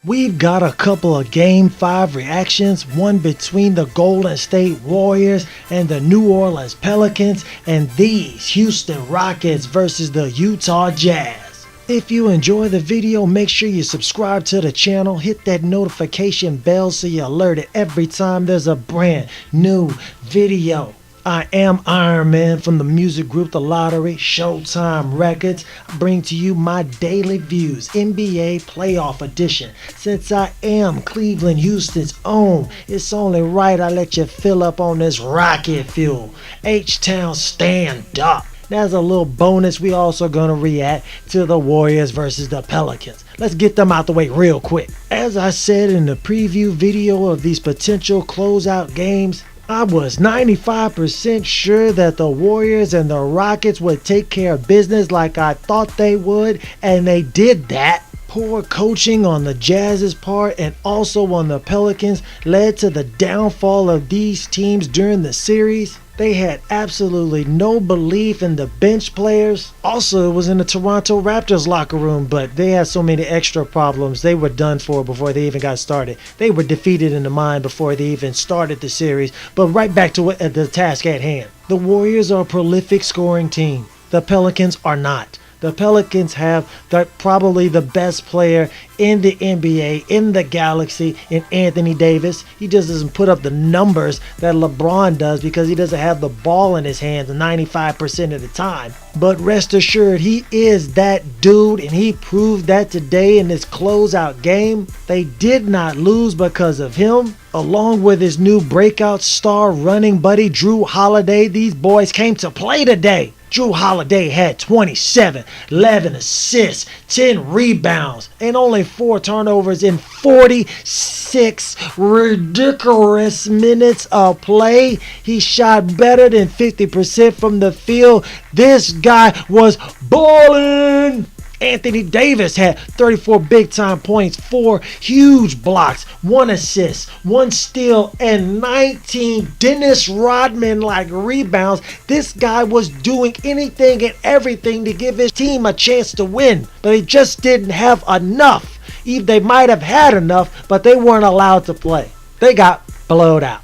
We've got a couple of Game 5 reactions, one between the Golden State Warriors and the New Orleans Pelicans, and these Houston Rockets versus the Utah Jazz. If you enjoy the video, make sure you subscribe to the channel, hit that notification bell so you're alerted every time there's a brand new video. I am Ironman from the music group The Lottery, Showtime Records. I bring to you my daily views, NBA Playoff Edition. Since I am Cleveland, Houston's own, it's only right I let you fill up on this rocket fuel. H-Town, stand up. As a little bonus, we also gonna react to the Warriors versus the Pelicans. Let's get them out the way real quick. As I said in the preview video of these potential closeout games, I was 95% sure that the Warriors and the Rockets would take care of business like I thought they would, and they did that. Poor coaching on the Jazz's part and also on the Pelicans led to the downfall of these teams during the series. They had absolutely no belief in the bench players. Also, it was in the Toronto Raptors locker room, but they had so many extra problems. They were done for before they even got started. They were defeated in the mind before they even started the series. But right back to the task at hand. The Warriors are a prolific scoring team. The Pelicans are not. The Pelicans have probably the best player in the NBA, in the galaxy, in Anthony Davis. He just doesn't put up the numbers that LeBron does because he doesn't have the ball in his hands 95% of the time. But rest assured, he is that dude, and he proved that today in this closeout game. They did not lose because of him. Along with his new breakout star running buddy, Jrue Holiday, these boys came to play today. Jrue Holiday had 27, 11 assists, 10 rebounds, and only 4 turnovers in 46 ridiculous minutes of play. He shot better than 50% from the field. This guy was balling. Anthony Davis had 34 big-time points, 4 huge blocks, 1 assist, 1 steal, and 19 Dennis Rodman-like rebounds. This guy was doing anything and everything to give his team a chance to win, but he just didn't have enough. They might have had enough, but they weren't allowed to play. They got blowed out.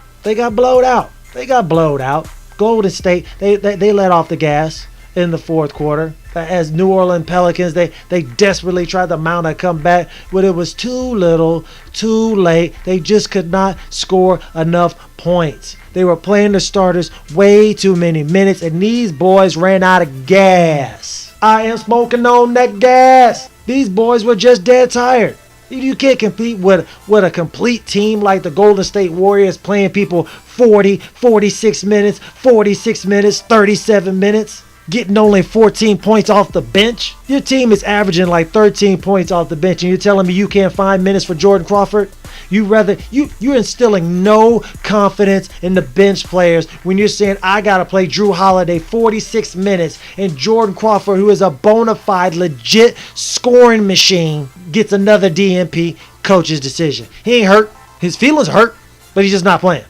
Golden State, they let off the gas in the fourth quarter. As New Orleans Pelicans, they desperately tried to mount a comeback, but it was too little, too late. They just could not score enough points. They were playing the starters way too many minutes, and these boys ran out of gas. I am smoking on that gas. These boys were just dead tired. You can't compete with a complete team like the Golden State Warriors playing people 40, 46 minutes, 37 minutes. Getting only 14 points off the bench. Your team is averaging like 13 points off the bench, and you're telling me you can't find minutes for Jordan Crawford? You're instilling no confidence in the bench players when you're saying I gotta play Jrue Holiday 46 minutes and Jordan Crawford, who is a bona fide legit scoring machine, gets another DNP. Coach's decision. He ain't hurt. His feelings hurt, but he's just not playing.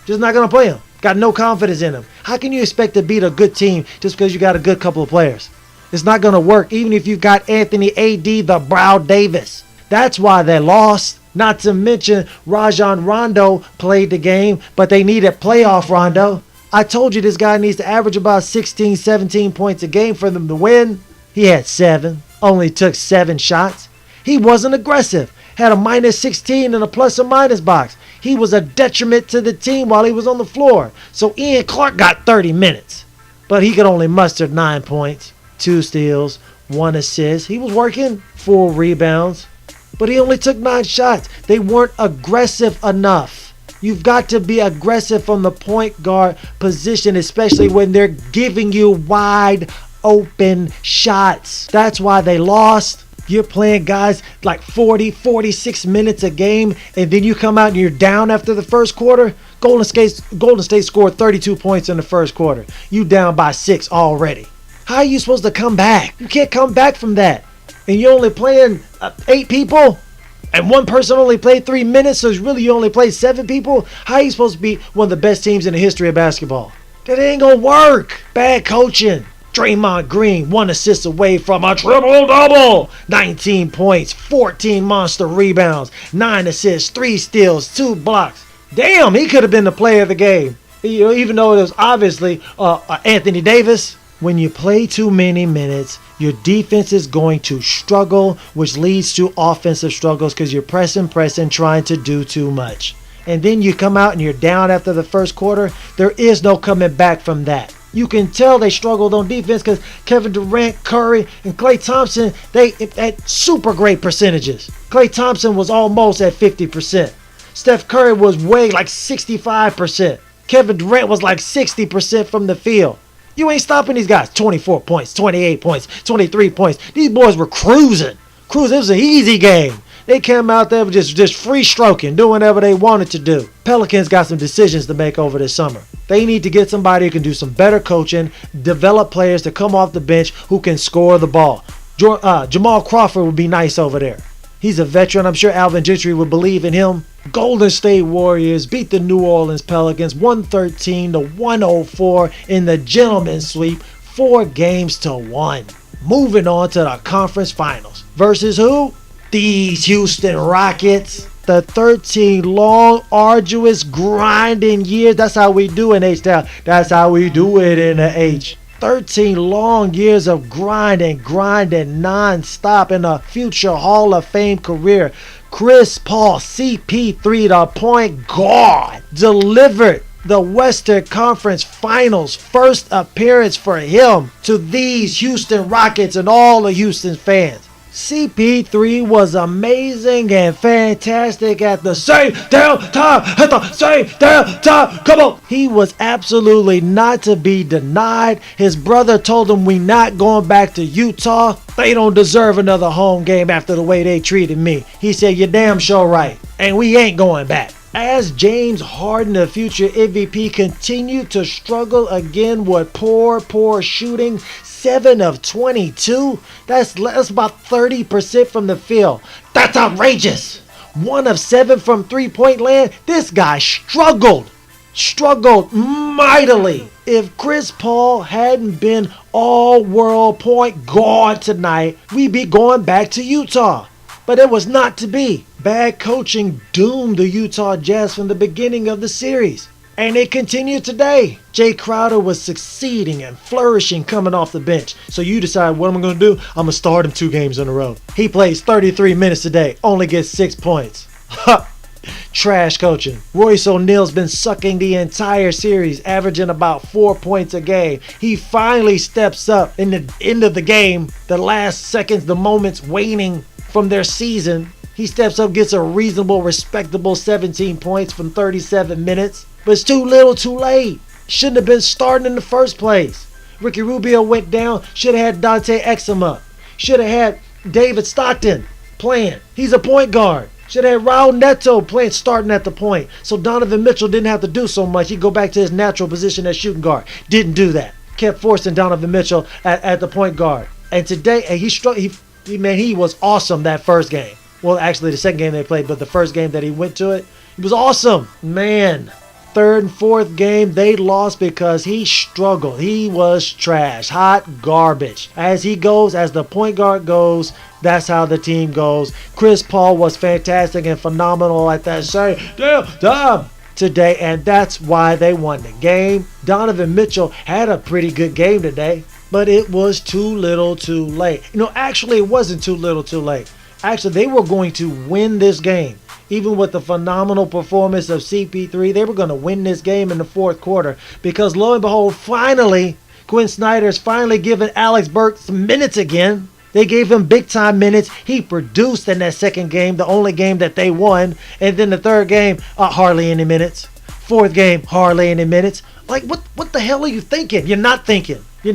Just not gonna play him. Got no confidence in him. How can you expect to beat a good team just because you got a good couple of players? It's not going to work even if you've got Anthony A.D. the Brow Davis. That's why they lost. Not to mention Rajon Rondo played the game, but they needed playoff Rondo. I told you this guy needs to average about 16, 17 points a game for them to win. He had 7, only took 7 shots. He wasn't aggressive. Had a -16 in a plus or minus box. He was a detriment to the team while he was on the floor. So Ian Clark got 30 minutes. But he could only muster 9 points, 2 steals, 1 assist. He was working 4 rebounds. But he only took 9 shots. They weren't aggressive enough. You've got to be aggressive from the point guard position, especially when they're giving you wide open shots. That's why they lost. You're playing guys like 40, 46 minutes a game, and then you come out and you're down after the first quarter. Golden State scored 32 points in the first quarter. You down by 6 already. How are you supposed to come back? You can't come back from that. And you're only playing 8 people, and one person only played 3 minutes, so really you only played 7 people? How are you supposed to be one of the best teams in the history of basketball? That ain't gonna work. Bad coaching. Draymond Green, 1 assist away from a triple-double. 19 points, 14 monster rebounds, 9 assists, 3 steals, 2 blocks. Damn, he could have been the player of the game. Even though it was obviously Anthony Davis. When you play too many minutes, your defense is going to struggle, which leads to offensive struggles because you're pressing, trying to do too much. And then you come out and you're down after the first quarter. There is no coming back from that. You can tell they struggled on defense because Kevin Durant, Curry, and Klay Thompson, they had super great percentages. Klay Thompson was almost at 50%. Steph Curry was way like 65%. Kevin Durant was like 60% from the field. You ain't stopping these guys. 24 points, 28 points, 23 points. These boys were cruising. It was an easy game. They came out there just free stroking, doing whatever they wanted to do. Pelicans got some decisions to make over this summer. They need to get somebody who can do some better coaching, develop players to come off the bench who can score the ball. Jamal Crawford would be nice over there. He's a veteran. I'm sure Alvin Gentry would believe in him. Golden State Warriors beat the New Orleans Pelicans 113-104 in the gentleman's sweep, 4-1. Moving on to the conference finals. Versus who? These Houston Rockets. The 13 long, arduous, grinding years. That's how we do in H-Town. That's how we do it in the H. 13 long years of grinding non-stop in a future Hall of Fame career. Chris Paul, CP3, the point guard, delivered the Western Conference Finals. First appearance for him to these Houston Rockets and all the Houston fans. CP3 was amazing and fantastic at the same damn time. Come on. He was absolutely not to be denied. His brother told him, we not going back to Utah. They don't deserve another home game after the way they treated me. He said, you're damn sure right. And we ain't going back. As James Harden, the future MVP, continued to struggle again with poor shooting, 7 of 22. That's about 30% from the field. That's outrageous. 1 of 7 from three-point land. This guy struggled mightily. If Chris Paul hadn't been all-world point guard tonight, we'd be going back to Utah. But it was not to be. Bad coaching doomed the Utah Jazz from the beginning of the series. And it continued today. Jay Crowder was succeeding and flourishing coming off the bench. So you decide, what am I going to do? I'm going to start him 2 games in a row. He plays 33 minutes a day, only gets 6 points. Trash coaching. Royce O'Neal's been sucking the entire series, averaging about 4 points a game. He finally steps up in the end of the game, the last seconds, the moments waning from their season. He steps up, gets a reasonable, respectable 17 points from 37 minutes. But it's too little, too late. Shouldn't have been starting in the first place. Ricky Rubio went down. Should have had Dante Exum up. Should have had David Stockton playing. He's a point guard. Should have had Raul Neto playing, starting at the point. So Donovan Mitchell didn't have to do so much. He'd go back to his natural position as shooting guard. Didn't do that. Kept forcing Donovan Mitchell at the point guard. And today, he was awesome that first game. Well, actually, the second game they played, but the first game that he went to it, he was awesome. Man, third and fourth game, they lost because he struggled. He was trash, hot garbage. As he goes, as the point guard goes, that's how the team goes. Chris Paul was fantastic and phenomenal at that same damn time today, and that's why they won the game. Donovan Mitchell had a pretty good game today, but it was too little too late. Actually, it wasn't too little too late. Actually, they were going to win this game. Even with the phenomenal performance of CP3, they were going to win this game in the fourth quarter because, lo and behold, finally, Quinn Snyder's finally given Alex Burke some minutes again. They gave him big-time minutes. He produced in that second game, the only game that they won. And then the third game, hardly any minutes. Fourth game, hardly any minutes. Like, what the hell are you thinking? You're not thinking. You're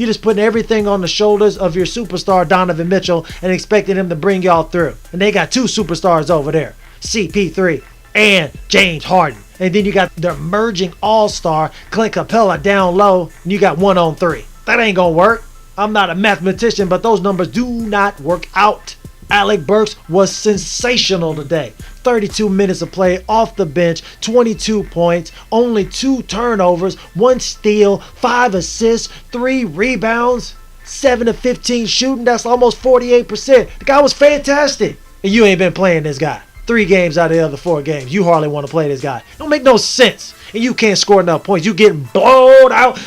just putting everything on the shoulders of your superstar, Donovan Mitchell, and expecting him to bring y'all through. And they got 2 superstars over there, CP3 and James Harden. And then you got the emerging all-star, Clint Capella, down low, and you got 1-on-3. That ain't going to work. I'm not a mathematician, but those numbers do not work out. Alec Burks was sensational today. 32 minutes of play off the bench, 22 points, only 2 turnovers, 1 steal, 5 assists, 3 rebounds, 7 of 15 shooting. That's almost 48%. The guy was fantastic. And you ain't been playing this guy. 3 games out of the other 4 games. You hardly want to play this guy. It don't make no sense. And you can't score enough points. You getting blowed out,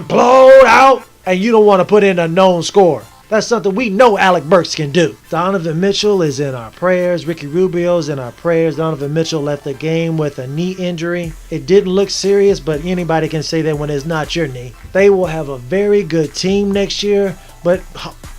blowed out, and you don't want to put in a known score. That's something we know Alec Burks can do. Donovan Mitchell is in our prayers. Ricky Rubio's in our prayers. Donovan Mitchell left the game with a knee injury. It didn't look serious, but anybody can say that when it's not your knee. They will have a very good team next year, but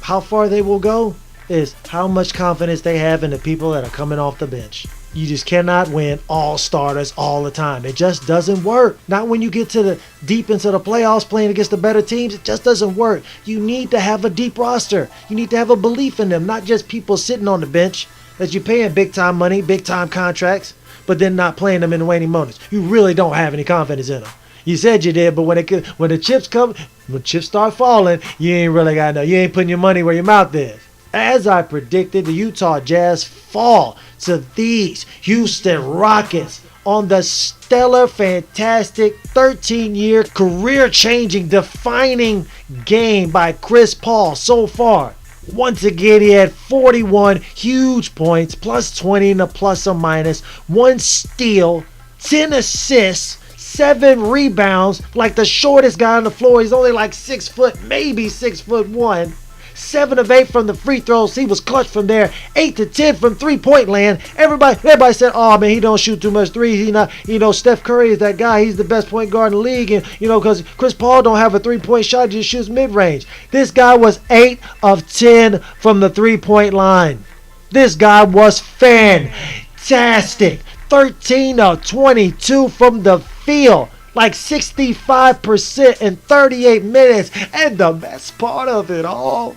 how far they will go is how much confidence they have in the people that are coming off the bench. You just cannot win all starters all the time. It just doesn't work. Not when you get to the deep into the playoffs playing against the better teams. It just doesn't work. You need to have a deep roster. You need to have a belief in them, not just people sitting on the bench that you're paying big time money, big time contracts, but then not playing them in the waning moments. You really don't have any confidence in them. You said you did, but when the chips come, when chips start falling, you ain't really got no. You ain't putting your money where your mouth is. As I predicted, the Utah Jazz fall to these Houston Rockets on the stellar, fantastic, 13-year, career-changing, defining game by Chris Paul so far. Once again, he had 41 huge points, plus 20 in the plus or minus, 1 steal, 10 assists, 7 rebounds, like the shortest guy on the floor. He's only like 6 foot, maybe 6'1". 7 of 8 from the free throws. He was clutch from there. 8 to 10 from three-point land. Everybody said, "Oh man, he don't shoot too much threes. He not, Steph Curry is that guy. He's the best point guard in the league." And because Chris Paul don't have a 3-point shot, he just shoots mid-range. This guy was 8 of 10 from the 3-point line. This guy was fantastic. 13 of 22 from the field. Like 65% in 38 minutes. And the best part of it all,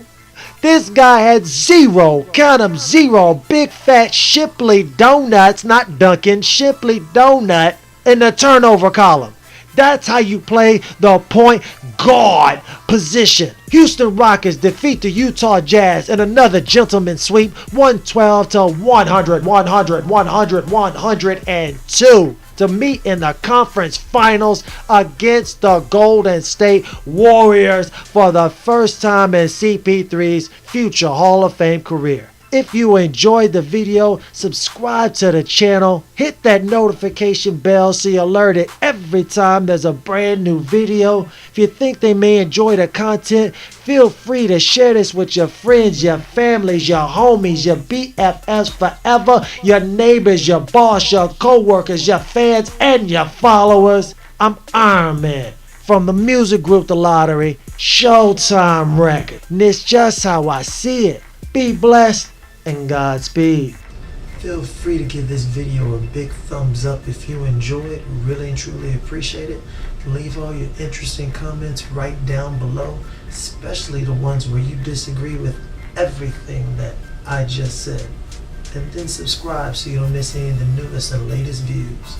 this guy had 0, count 'em, 0 big fat Shipley donuts, not Dunkin', Shipley donut in the turnover column. That's how you play the point guard position. Houston Rockets defeat the Utah Jazz in another gentleman's sweep, 112 to 100, 102 to meet in the conference finals against the Golden State Warriors for the first time in CP3's future Hall of Fame career. If you enjoyed the video, subscribe to the channel, hit that notification bell so you're alerted every time there's a brand new video. If you think they may enjoy the content, feel free to share this with your friends, your families, your homies, your BFFs forever, your neighbors, your boss, your co-workers, your fans, and your followers. I'm Ironman from the music group The Lottery, Showtime Record. And it's just how I see it. Be blessed and Godspeed. Feel free to give this video a big thumbs up if you enjoy it. Really and truly appreciate it. Leave all your interesting comments right down below, especially the ones where you disagree with everything that I just said. And then subscribe so you don't miss any of the newest and latest views.